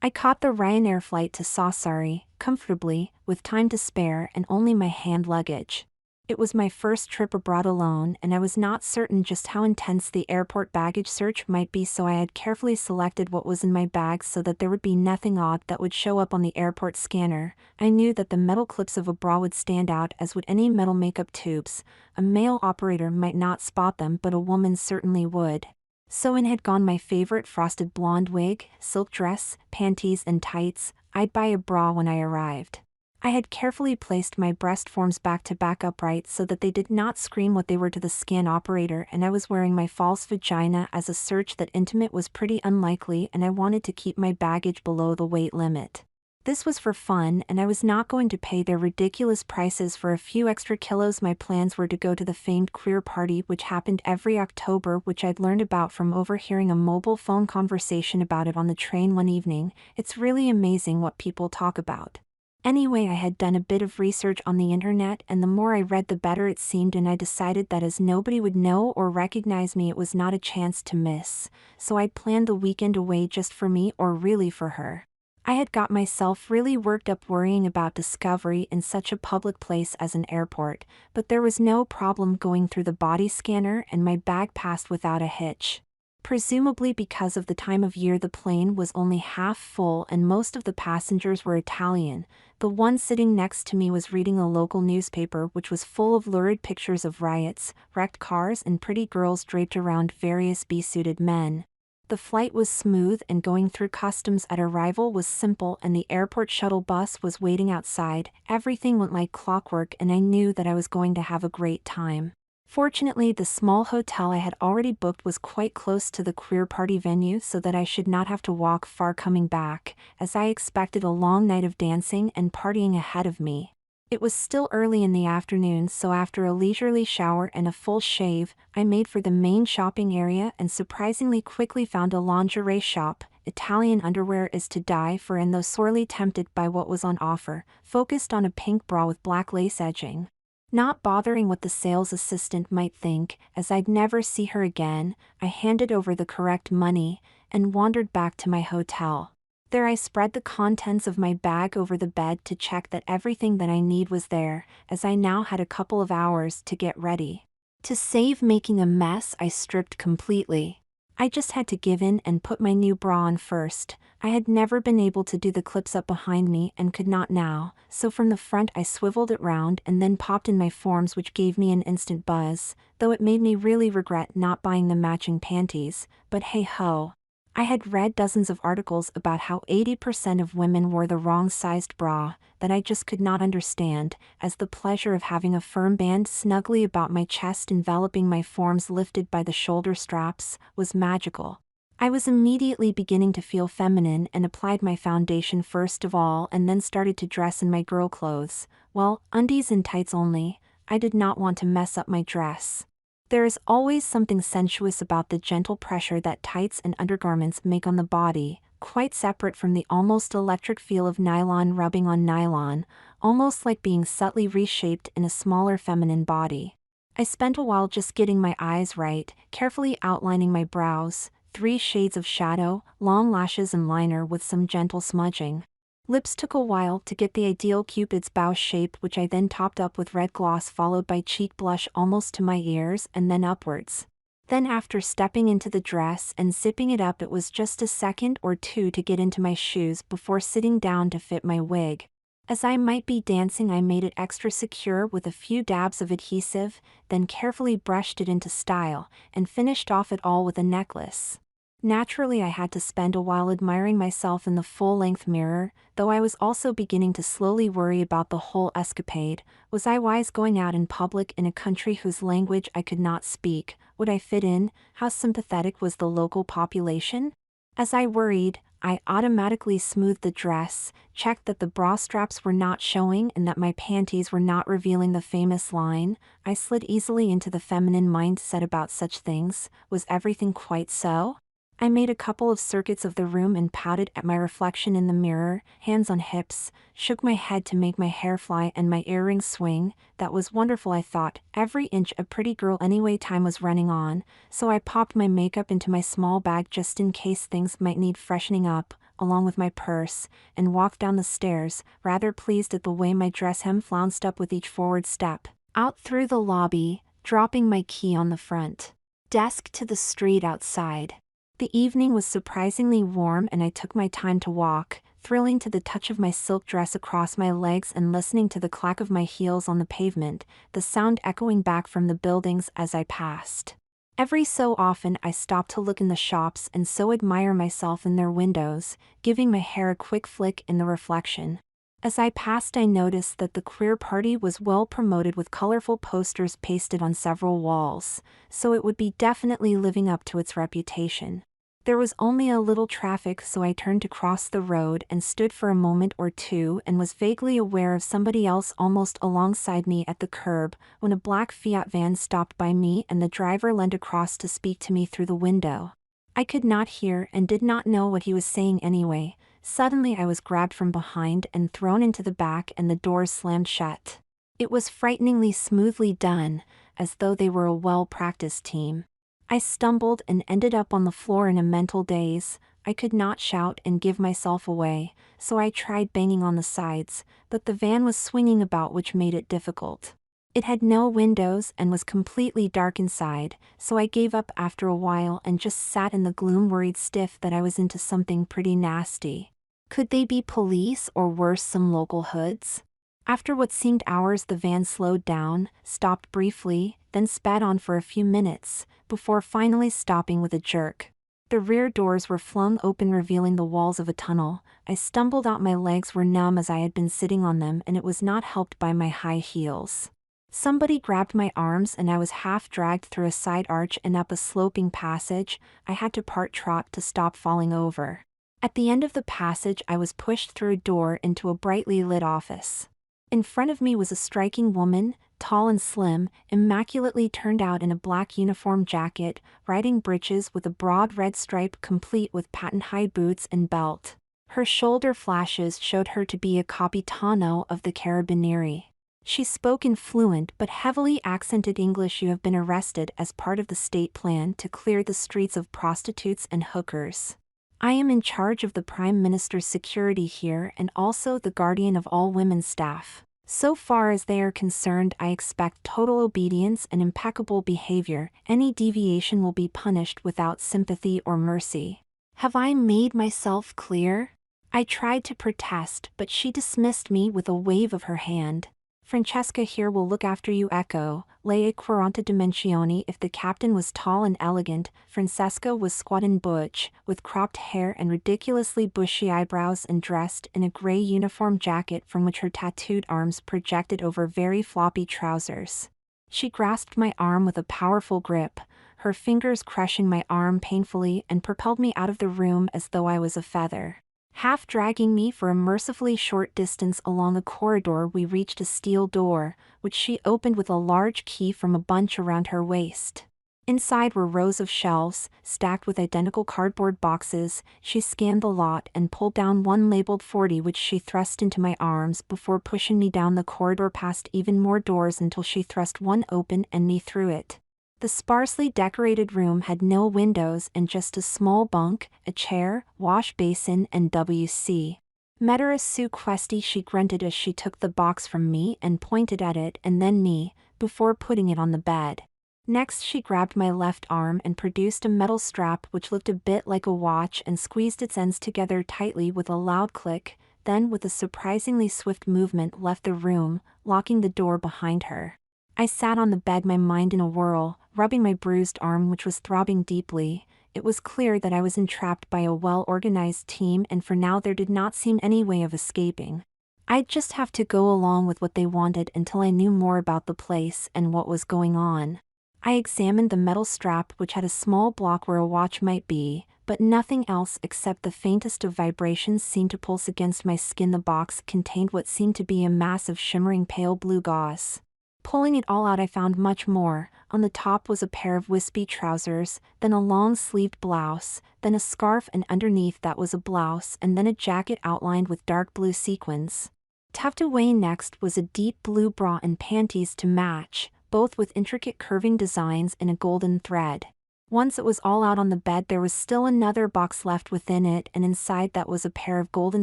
I caught the Ryanair flight to Sassari, comfortably, with time to spare and only my hand luggage. It was my first trip abroad alone, and I was not certain just how intense the airport baggage search might be, so I had carefully selected what was in my bag so that there would be nothing odd that would show up on the airport scanner. I knew that the metal clips of a bra would stand out, as would any metal makeup tubes. A male operator might not spot them, but a woman certainly would. So in had gone my favorite frosted blonde wig, silk dress, panties and tights. I'd buy a bra when I arrived. I had carefully placed my breast forms back to back upright so that they did not scream what they were to the scan operator, and I was wearing my false vagina, as a search that intimate was pretty unlikely, and I wanted to keep my baggage below the weight limit. This was for fun, and I was not going to pay their ridiculous prices for a few extra kilos. My plans were to go to the famed queer party which happened every October, which I'd learned about from overhearing a mobile phone conversation about it on the train one evening. It's really amazing what people talk about. Anyway, I had done a bit of research on the internet, and the more I read the better it seemed, and I decided that as nobody would know or recognize me, it was not a chance to miss. So I'd planned the weekend away just for me, or really for her. I had got myself really worked up worrying about discovery in such a public place as an airport, but there was no problem going through the body scanner, and my bag passed without a hitch. Presumably because of the time of year, the plane was only half full and most of the passengers were Italian. The one sitting next to me was reading a local newspaper which was full of lurid pictures of riots, wrecked cars and pretty girls draped around various besuited men. The flight was smooth, and going through customs at arrival was simple, and the airport shuttle bus was waiting outside. Everything went like clockwork, and I knew that I was going to have a great time. Fortunately, the small hotel I had already booked was quite close to the queer party venue, so that I should not have to walk far coming back, as I expected a long night of dancing and partying ahead of me. It was still early in the afternoon, so after a leisurely shower and a full shave, I made for the main shopping area and surprisingly quickly found a lingerie shop. Italian underwear is to die for, and though sorely tempted by what was on offer, focused on a pink bra with black lace edging. Not bothering what the sales assistant might think, as I'd never see her again, I handed over the correct money and wandered back to my hotel. There I spread the contents of my bag over the bed to check that everything that I need was there, as I now had a couple of hours to get ready. To save making a mess, I stripped completely. I just had to give in and put my new bra on first. I had never been able to do the clips up behind me and could not now, so from the front I swiveled it round and then popped in my forms, which gave me an instant buzz, though it made me really regret not buying the matching panties, but hey ho. I had read dozens of articles about how 80% of women wore the wrong-sized bra, that I just could not understand, as the pleasure of having a firm band snugly about my chest enveloping my forms lifted by the shoulder straps was magical. I was immediately beginning to feel feminine and applied my foundation first of all, and then started to dress in my girl clothes. Well, undies and tights only. I did not want to mess up my dress. There is always something sensuous about the gentle pressure that tights and undergarments make on the body, quite separate from the almost electric feel of nylon rubbing on nylon, almost like being subtly reshaped in a smaller feminine body. I spent a while just getting my eyes right, carefully outlining my brows, 3 shades of shadow, long lashes and liner with some gentle smudging. Lips took a while to get the ideal Cupid's bow shape, which I then topped up with red gloss followed by cheek blush almost to my ears and then upwards. Then after stepping into the dress and zipping it up, it was just a second or two to get into my shoes before sitting down to fit my wig. As I might be dancing, I made it extra secure with a few dabs of adhesive, then carefully brushed it into style, and finished off it all with a necklace. Naturally, I had to spend a while admiring myself in the full-length mirror, though I was also beginning to slowly worry about the whole escapade. Was I wise going out in public in a country whose language I could not speak? Would I fit in? How sympathetic was the local population? As I worried, I automatically smoothed the dress, checked that the bra straps were not showing and that my panties were not revealing the famous line. I slid easily into the feminine mindset about such things. Was everything quite so? I made a couple of circuits of the room and pouted at my reflection in the mirror, hands on hips, shook my head to make my hair fly and my earrings swing. That was wonderful, I thought, every inch a pretty girl anyway. Time was running on, so I popped my makeup into my small bag just in case things might need freshening up, along with my purse, and walked down the stairs, rather pleased at the way my dress hem flounced up with each forward step, out through the lobby, dropping my key on the front desk to the street outside. The evening was surprisingly warm and I took my time to walk, thrilling to the touch of my silk dress across my legs and listening to the clack of my heels on the pavement, the sound echoing back from the buildings as I passed. Every so often I stopped to look in the shops and so admire myself in their windows, giving my hair a quick flick in the reflection. As I passed I noticed that the queer party was well promoted with colorful posters pasted on several walls, so it would be definitely living up to its reputation. There was only a little traffic, so I turned to cross the road and stood for a moment or two and was vaguely aware of somebody else almost alongside me at the curb, when a black Fiat van stopped by me and the driver leaned across to speak to me through the window. I could not hear and did not know what he was saying anyway. Suddenly I was grabbed from behind and thrown into the back and the doors slammed shut. It was frighteningly smoothly done, as though they were a well-practiced team. I stumbled and ended up on the floor in a mental daze. I could not shout and give myself away, so I tried banging on the sides, but the van was swinging about, which made it difficult. It had no windows and was completely dark inside, so I gave up after a while and just sat in the gloom, worried stiff that I was into something pretty nasty. Could they be police or worse, some local hoods? After what seemed hours the van slowed down, stopped briefly, then sped on for a few minutes, before finally stopping with a jerk. The rear doors were flung open, revealing the walls of a tunnel. I stumbled out, my legs were numb as I had been sitting on them, and it was not helped by my high heels. Somebody grabbed my arms and I was half dragged through a side arch and up a sloping passage. I had to part trot to stop falling over. At the end of the passage I was pushed through a door into a brightly lit office. In front of me was a striking woman, tall and slim, immaculately turned out in a black uniform jacket, riding breeches with a broad red stripe complete with patent high boots and belt. Her shoulder flashes showed her to be a capitano of the Carabinieri. She spoke in fluent but heavily accented English. "You have been arrested as part of the state plan to clear the streets of prostitutes and hookers. I am in charge of the Prime Minister's security here and also the guardian of all women's staff. So far as they are concerned, I expect total obedience and impeccable behavior. Any deviation will be punished without sympathy or mercy. Have I made myself clear?" I tried to protest, but she dismissed me with a wave of her hand. "Francesca here will look after you." Echo, lei 40 dimensioni. If the captain was tall and elegant, Francesca was squat and butch, with cropped hair and ridiculously bushy eyebrows, and dressed in a gray uniform jacket from which her tattooed arms projected over very floppy trousers. She grasped my arm with a powerful grip, her fingers crushing my arm painfully, and propelled me out of the room as though I was a feather. Half dragging me for a mercifully short distance along a corridor, we reached a steel door, which she opened with a large key from a bunch around her waist. Inside were rows of shelves, stacked with identical cardboard boxes. She scanned the lot and pulled down one labeled 40, which she thrust into my arms before pushing me down the corridor past even more doors until she thrust one open and me through it. The sparsely decorated room had no windows and just a small bunk, a chair, wash basin, and WC. "Mettere su questi," she grunted as she took the box from me and pointed at it and then me, before putting it on the bed. Next she grabbed my left arm and produced a metal strap which looked a bit like a watch and squeezed its ends together tightly with a loud click, then with a surprisingly swift movement left the room, locking the door behind her. I sat on the bed, my mind in a whirl, rubbing my bruised arm which was throbbing deeply. It was clear that I was entrapped by a well-organized team, and for now there did not seem any way of escaping. I'd just have to go along with what they wanted until I knew more about the place and what was going on. I examined the metal strap, which had a small block where a watch might be, but nothing else except the faintest of vibrations seemed to pulse against my skin. The box contained what seemed to be a mass of shimmering pale blue gauze. Pulling it all out I found much more. On the top was a pair of wispy trousers, then a long-sleeved blouse, then a scarf, and underneath that was a blouse and then a jacket outlined with dark blue sequins. Tucked away next was a deep blue bra and panties to match, both with intricate curving designs in a golden thread. Once it was all out on the bed, there was still another box left within it, and inside that was a pair of golden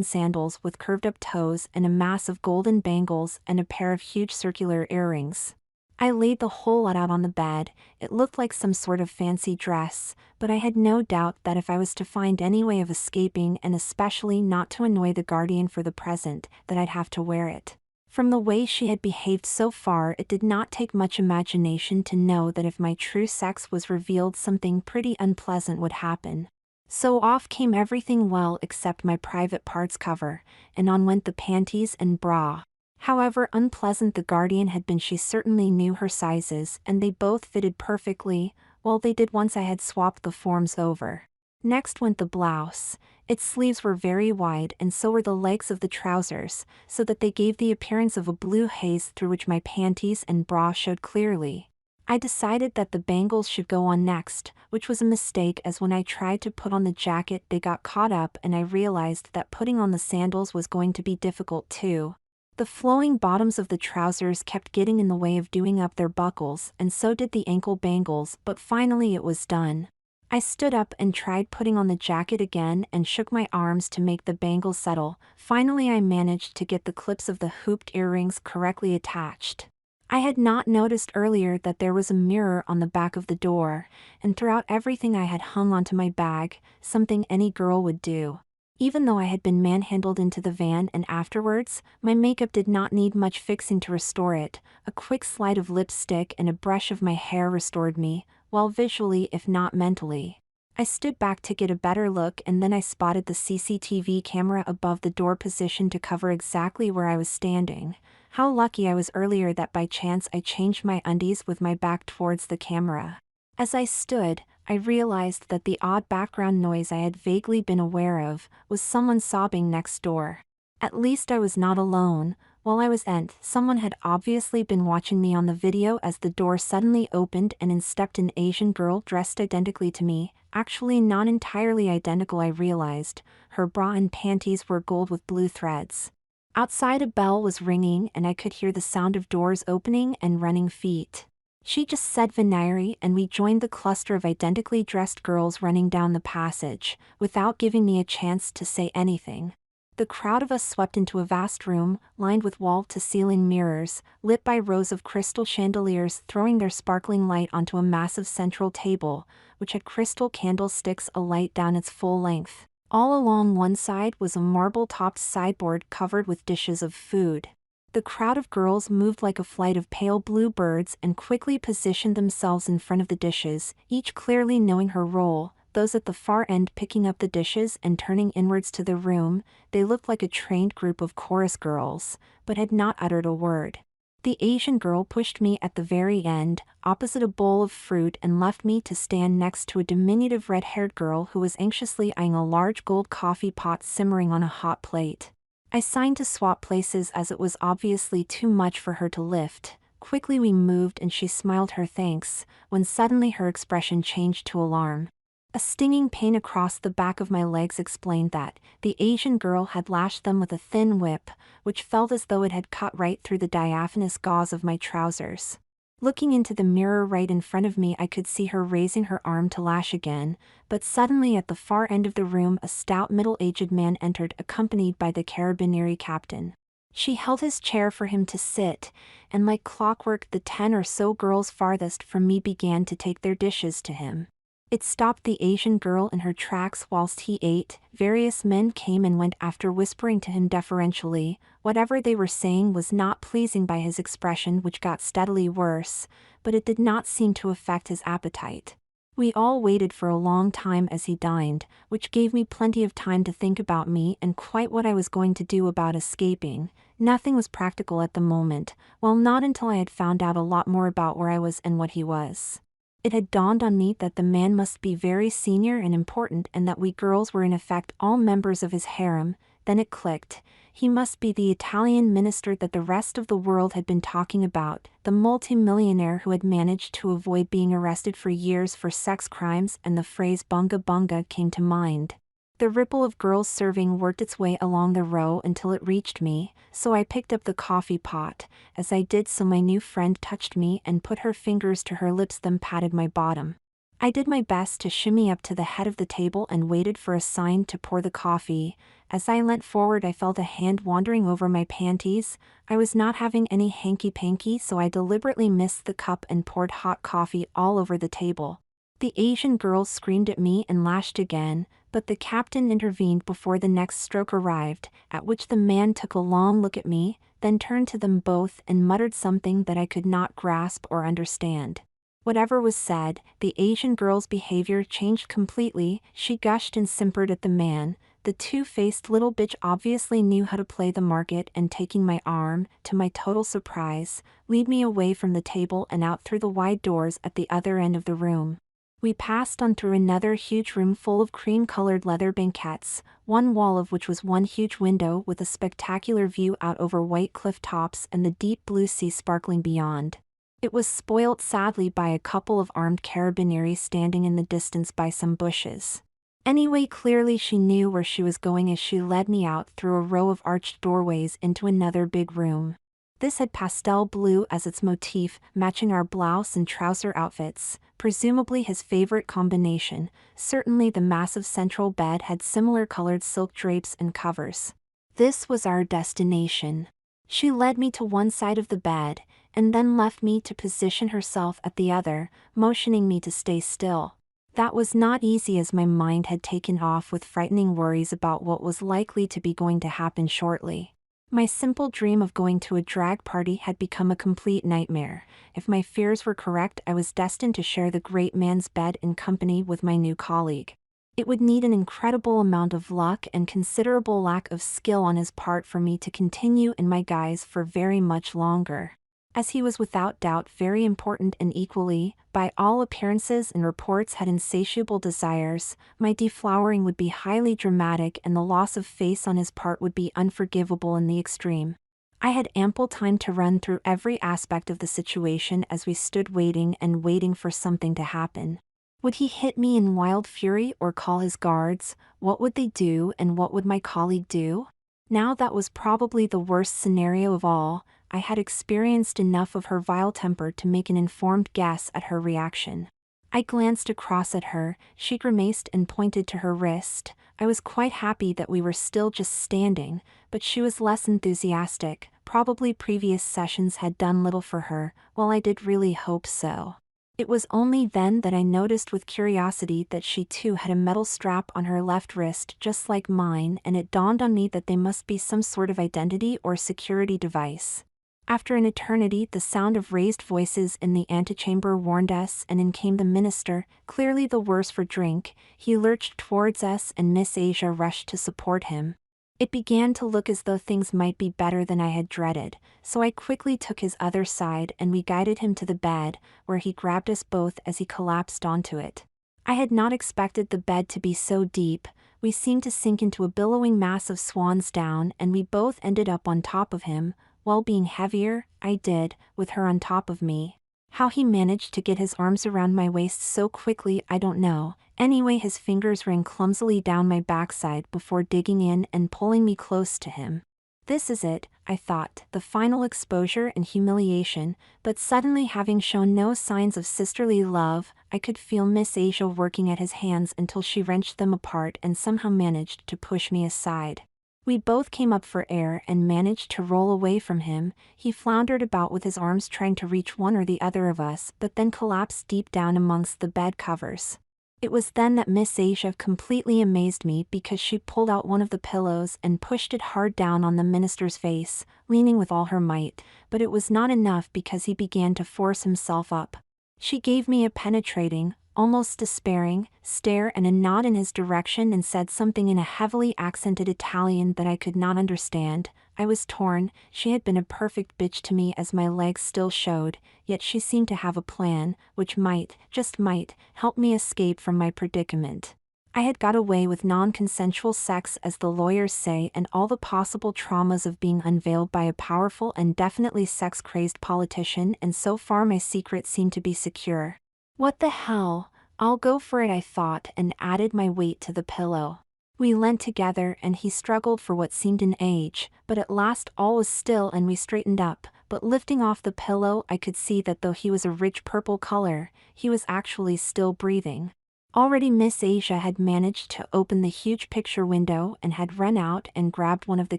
sandals with curved up toes and a mass of golden bangles and a pair of huge circular earrings. I laid the whole lot out on the bed. It looked like some sort of fancy dress, but I had no doubt that if I was to find any way of escaping, and especially not to annoy the guardian for the present, that I'd have to wear it. From the way she had behaved so far, it did not take much imagination to know that if my true sex was revealed, something pretty unpleasant would happen. So off came everything, well except my private parts cover, and on went the panties and bra. However unpleasant the guardian had been, she certainly knew her sizes, and they both fitted perfectly. Well, they did once I had swapped the forms over. Next went the blouse. Its sleeves were very wide, and so were the legs of the trousers, so that they gave the appearance of a blue haze through which my panties and bra showed clearly. I decided that the bangles should go on next, which was a mistake, as when I tried to put on the jacket they got caught up, and I realized that putting on the sandals was going to be difficult too. The flowing bottoms of the trousers kept getting in the way of doing up their buckles, and so did the ankle bangles, but finally it was done. I stood up and tried putting on the jacket again and shook my arms to make the bangles settle. Finally I managed to get the clips of the hooped earrings correctly attached. I had not noticed earlier that there was a mirror on the back of the door, and throughout everything I had hung onto my bag, something any girl would do. Even though I had been manhandled into the van and afterwards, my makeup did not need much fixing to restore it. A quick slide of lipstick and a brush of my hair restored me, well, visually if not mentally. I stood back to get a better look, and then I spotted the CCTV camera above the door, positioned to cover exactly where I was standing. How lucky I was earlier that by chance I changed my undies with my back towards the camera. As I stood, I realized that the odd background noise I had vaguely been aware of was someone sobbing next door. At least I was not alone. While I was someone had obviously been watching me on the video, as the door suddenly opened and in stepped an Asian girl dressed identically to me. Actually not entirely identical, I realized. Her bra and panties were gold with blue threads. Outside a bell was ringing, and I could hear the sound of doors opening and running feet. She just said Vinayri, and we joined the cluster of identically dressed girls running down the passage, without giving me a chance to say anything. The crowd of us swept into a vast room, lined with wall-to-ceiling mirrors, lit by rows of crystal chandeliers throwing their sparkling light onto a massive central table, which had crystal candlesticks alight down its full length. All along one side was a marble-topped sideboard covered with dishes of food. The crowd of girls moved like a flight of pale blue birds and quickly positioned themselves in front of the dishes, each clearly knowing her role. Those at the far end picking up the dishes and turning inwards to the room. They looked like a trained group of chorus girls, but had not uttered a word. The Asian girl pushed me at the very end, opposite a bowl of fruit, and left me to stand next to a diminutive red-haired girl who was anxiously eyeing a large gold coffee pot simmering on a hot plate. I signed to swap places, as it was obviously too much for her to lift. Quickly we moved, and she smiled her thanks, when suddenly her expression changed to alarm. A stinging pain across the back of my legs explained that the Asian girl had lashed them with a thin whip, which felt as though it had cut right through the diaphanous gauze of my trousers. Looking into the mirror right in front of me, I could see her raising her arm to lash again, but suddenly at the far end of the room a stout middle-aged man entered, accompanied by the carabinieri captain. She held his chair for him to sit, and like clockwork the 10 or so girls farthest from me began to take their dishes to him. It stopped the Asian girl in her tracks whilst he ate. Various men came and went after, whispering to him deferentially. Whatever they were saying was not pleasing by his expression, which got steadily worse, but it did not seem to affect his appetite. We all waited for a long time as he dined, which gave me plenty of time to think about me and quite what I was going to do about escaping. Nothing was practical at the moment, well, not until I had found out a lot more about where I was and what he was. It had dawned on me that the man must be very senior and important, and that we girls were in effect all members of his harem. Then it clicked. He must be the Italian minister that the rest of the world had been talking about, the multi-millionaire who had managed to avoid being arrested for years for sex crimes, and the phrase bunga bunga came to mind. The ripple of girls serving worked its way along the row until it reached me, so I picked up the coffee pot. As I did so, my new friend touched me and put her fingers to her lips, then patted my bottom. I did my best to shimmy up to the head of the table and waited for a sign to pour the coffee. As I leant forward, I felt a hand wandering over my panties. I was not having any hanky-panky, so I deliberately missed the cup and poured hot coffee all over the table. The Asian girl screamed at me and lashed again, but the captain intervened before the next stroke arrived, at which the man took a long look at me, then turned to them both and muttered something that I could not grasp or understand. Whatever was said, the Asian girl's behavior changed completely. She gushed and simpered at the man. The two-faced little bitch obviously knew how to play the market, and taking my arm, to my total surprise, lead me away from the table and out through the wide doors at the other end of the room. We passed on through another huge room full of cream-colored leather banquettes, one wall of which was one huge window with a spectacular view out over white cliff tops and the deep blue sea sparkling beyond. It was spoilt sadly by a couple of armed carabinieri standing in the distance by some bushes. Anyway, clearly she knew where she was going as she led me out through a row of arched doorways into another big room. This had pastel blue as its motif, matching our blouse and trouser outfits, presumably his favorite combination. Certainly the massive central bed had similar colored silk drapes and covers. This was our destination. She led me to one side of the bed, and then left me to position herself at the other, motioning me to stay still. That was not easy, as my mind had taken off with frightening worries about what was likely to be going to happen shortly. My simple dream of going to a drag party had become a complete nightmare. If my fears were correct, I was destined to share the great man's bed in company with my new colleague. It would need an incredible amount of luck and considerable lack of skill on his part for me to continue in my guise for very much longer. As he was without doubt very important and equally, by all appearances and reports, had insatiable desires, my deflowering would be highly dramatic and the loss of face on his part would be unforgivable in the extreme. I had ample time to run through every aspect of the situation as we stood waiting and waiting for something to happen. Would he hit me in wild fury or call his guards? What would they do, and what would my colleague do? Now that was probably the worst scenario of all. I had experienced enough of her vile temper to make an informed guess at her reaction. I glanced across at her. She grimaced and pointed to her wrist. I was quite happy that we were still just standing, but she was less enthusiastic. Probably previous sessions had done little for her. Well, I did really hope so. It was only then that I noticed with curiosity that she too had a metal strap on her left wrist just like mine, and it dawned on me that they must be some sort of identity or security device. After an eternity, the sound of raised voices in the antechamber warned us, and in came the minister, clearly the worse for drink. He lurched towards us and Miss Asia rushed to support him. It began to look as though things might be better than I had dreaded, so I quickly took his other side and we guided him to the bed, where he grabbed us both as he collapsed onto it. I had not expected the bed to be so deep. We seemed to sink into a billowing mass of swan's down, and we both ended up on top of him. While being heavier, I did, with her on top of me. How he managed to get his arms around my waist so quickly, I don't know. Anyway, his fingers ran clumsily down my backside before digging in and pulling me close to him. This is it, I thought, the final exposure and humiliation, but suddenly, having shown no signs of sisterly love, I could feel Miss Asia working at his hands until she wrenched them apart and somehow managed to push me aside. We both came up for air and managed to roll away from him. He floundered about with his arms trying to reach one or the other of us, but then collapsed deep down amongst the bed covers. It was then that Miss Asia completely amazed me, because she pulled out one of the pillows and pushed it hard down on the minister's face, leaning with all her might, but it was not enough because he began to force himself up. She gave me a penetrating, almost despairing, stare and a nod in his direction and said something in a heavily accented Italian that I could not understand. I was torn. She had been a perfect bitch to me as my legs still showed, yet she seemed to have a plan, which might, just might, help me escape from my predicament. I had got away with non-consensual sex, as the lawyers say, and all the possible traumas of being unveiled by a powerful and definitely sex-crazed politician, and so far my secret seemed to be secure. What the hell? I'll go for it, I thought, and added my weight to the pillow. We leant together and he struggled for what seemed an age, but at last all was still and we straightened up, but lifting off the pillow I could see that though he was a rich purple color, he was actually still breathing. Already Miss Asia had managed to open the huge picture window and had run out and grabbed one of the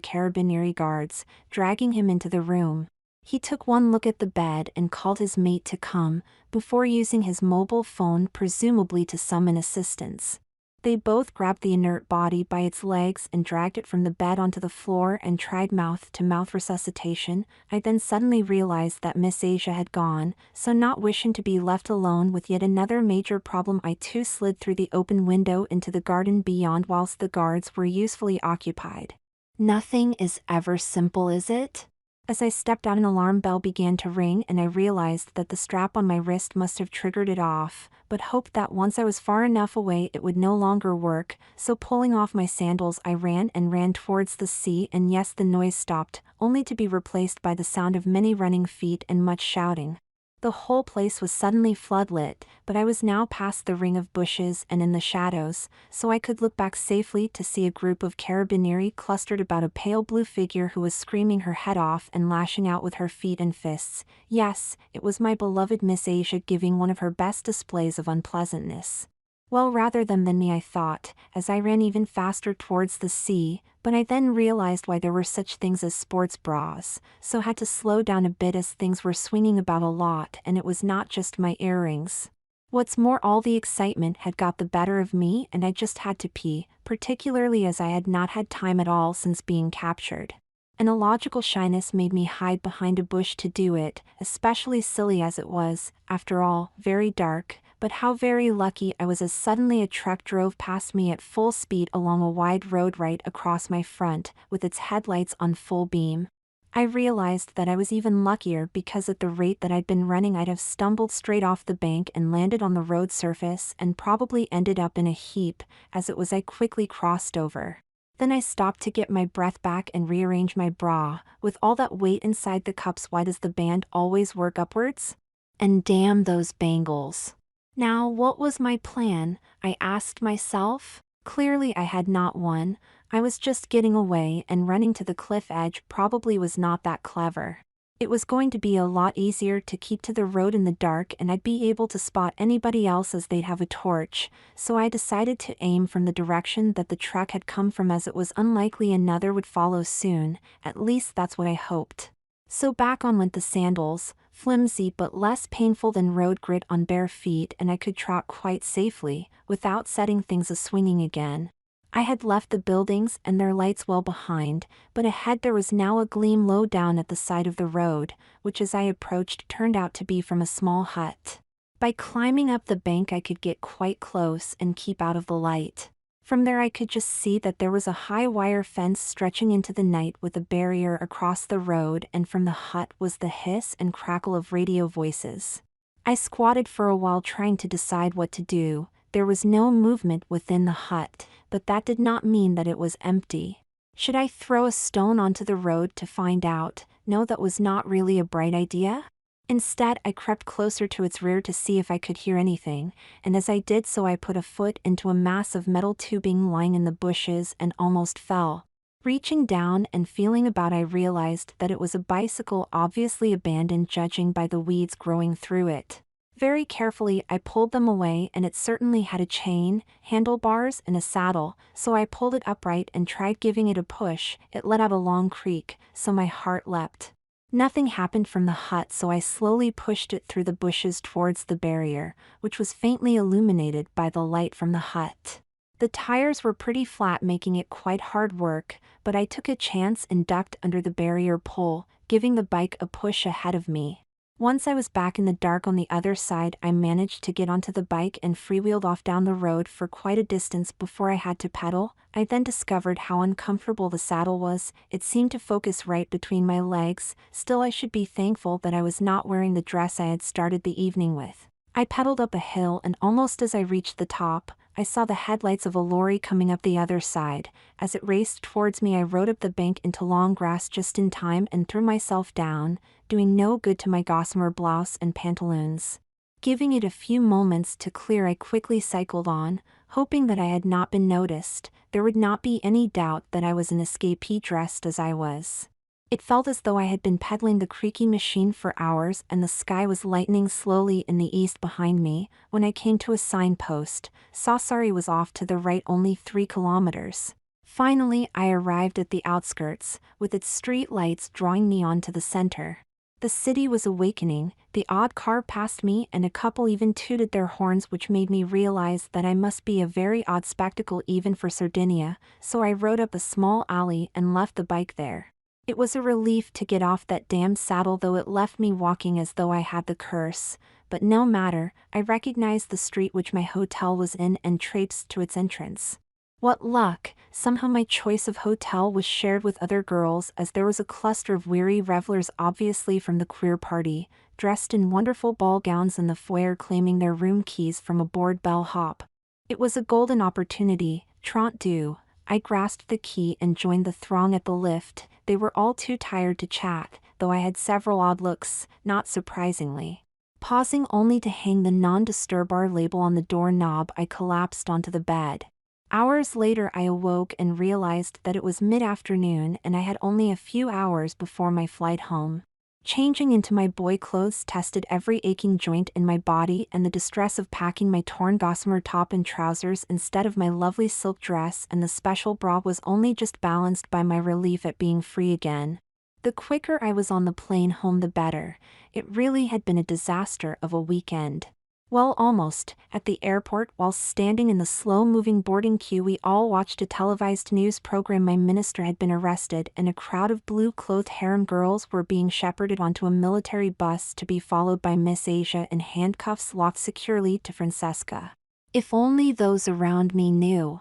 carabinieri guards, dragging him into the room. He took one look at the bed and called his mate to come, before using his mobile phone presumably to summon assistance. They both grabbed the inert body by its legs and dragged it from the bed onto the floor and tried mouth-to-mouth resuscitation. I then suddenly realized that Miss Asia had gone, so not wishing to be left alone with yet another major problem, I too slid through the open window into the garden beyond whilst the guards were usefully occupied. Nothing is ever simple, is it? As I stepped out, an alarm bell began to ring and I realized that the strap on my wrist must have triggered it off, but hoped that once I was far enough away it would no longer work, so pulling off my sandals I ran towards the sea, and yes, the noise stopped, only to be replaced by the sound of many running feet and much shouting. The whole place was suddenly floodlit, but I was now past the ring of bushes and in the shadows, so I could look back safely to see a group of carabinieri clustered about a pale blue figure who was screaming her head off and lashing out with her feet and fists. Yes, it was my beloved Miss Asia giving one of her best displays of unpleasantness. Well, rather than me, I thought, as I ran even faster towards the sea, but I then realized why there were such things as sports bras, so had to slow down a bit as things were swinging about a lot and it was not just my earrings. What's more, all the excitement had got the better of me and I just had to pee, particularly as I had not had time at all since being captured. An illogical shyness made me hide behind a bush to do it, especially silly as it was, after all, very dark. But how very lucky I was as suddenly a truck drove past me at full speed along a wide road right across my front, with its headlights on full beam. I realized that I was even luckier because at the rate that I'd been running I'd have stumbled straight off the bank and landed on the road surface and probably ended up in a heap. As it was, I quickly crossed over. Then I stopped to get my breath back and rearrange my bra. With all that weight inside the cups, why does the band always work upwards? And damn those bangles. Now, what was my plan? I asked myself. Clearly I had not one. I was just getting away, and running to the cliff edge probably was not that clever. It was going to be a lot easier to keep to the road in the dark and I'd be able to spot anybody else as they'd have a torch, so I decided to aim from the direction that the truck had come from, as it was unlikely another would follow soon. At least that's what I hoped. So back on went the sandals, flimsy but less painful than road grit on bare feet, and I could trot quite safely, without setting things a-swinging again. I had left the buildings and their lights well behind, but ahead there was now a gleam low down at the side of the road, which as I approached turned out to be from a small hut. By climbing up the bank I could get quite close and keep out of the light. From there I could just see that there was a high wire fence stretching into the night with a barrier across the road, and from the hut was the hiss and crackle of radio voices. I squatted for a while trying to decide what to do. There was no movement within the hut, but that did not mean that it was empty. Should I throw a stone onto the road to find out? No, that was not really a bright idea. Instead, I crept closer to its rear to see if I could hear anything, and as I did so I put a foot into a mass of metal tubing lying in the bushes and almost fell. Reaching down and feeling about, I realized that it was a bicycle, obviously abandoned judging by the weeds growing through it. Very carefully I pulled them away, and it certainly had a chain, handlebars, and a saddle, so I pulled it upright and tried giving it a push. It let out a long creak, so my heart leapt. Nothing happened from the hut, so I slowly pushed it through the bushes towards the barrier, which was faintly illuminated by the light from the hut. The tires were pretty flat, making it quite hard work, but I took a chance and ducked under the barrier pole, giving the bike a push ahead of me. Once I was back in the dark on the other side, I managed to get onto the bike and freewheeled off down the road for quite a distance before I had to pedal. I then discovered how uncomfortable the saddle was. It seemed to focus right between my legs. Still, I should be thankful that I was not wearing the dress I had started the evening with. I pedaled up a hill, and almost as I reached the top, I saw the headlights of a lorry coming up the other side. As it raced towards me, I rode up the bank into long grass just in time and threw myself down, doing no good to my gossamer blouse and pantaloons. Giving it a few moments to clear, I quickly cycled on, hoping that I had not been noticed. There would not be any doubt that I was an escapee dressed as I was. It felt as though I had been pedaling the creaky machine for hours and the sky was lightening slowly in the east behind me. When I came to a signpost, Sassari was off to the right only 3 kilometers. Finally, I arrived at the outskirts, with its street lights drawing me on to the center. The city was awakening, the odd car passed me and a couple even tooted their horns, which made me realize that I must be a very odd spectacle even for Sardinia, so I rode up a small alley and left the bike there. It was a relief to get off that damn saddle, though it left me walking as though I had the curse, but no matter, I recognized the street which my hotel was in and traipsed to its entrance. What luck! Somehow my choice of hotel was shared with other girls, as there was a cluster of weary revelers, obviously from the queer party, dressed in wonderful ball gowns in the foyer, claiming their room keys from a bored bellhop. It was a golden opportunity, trente deux. I grasped the key and joined the throng at the lift. They were all too tired to chat, though I had several odd looks, not surprisingly. Pausing only to hang the non-disturbar label on the doorknob, I collapsed onto the bed. Hours later I awoke and realized that it was mid-afternoon and I had only a few hours before my flight home. Changing into my boy clothes tested every aching joint in my body, and the distress of packing my torn gossamer top and trousers instead of my lovely silk dress and the special bra was only just balanced by my relief at being free again. The quicker I was on the plane home the better. It really had been a disaster of a weekend. Well, almost. At the airport, while standing in the slow-moving boarding queue, we all watched a televised news program. My minister had been arrested, and a crowd of blue-clothed harem girls were being shepherded onto a military bus to be followed by Miss Asia in handcuffs locked securely to Francesca. If only those around me knew.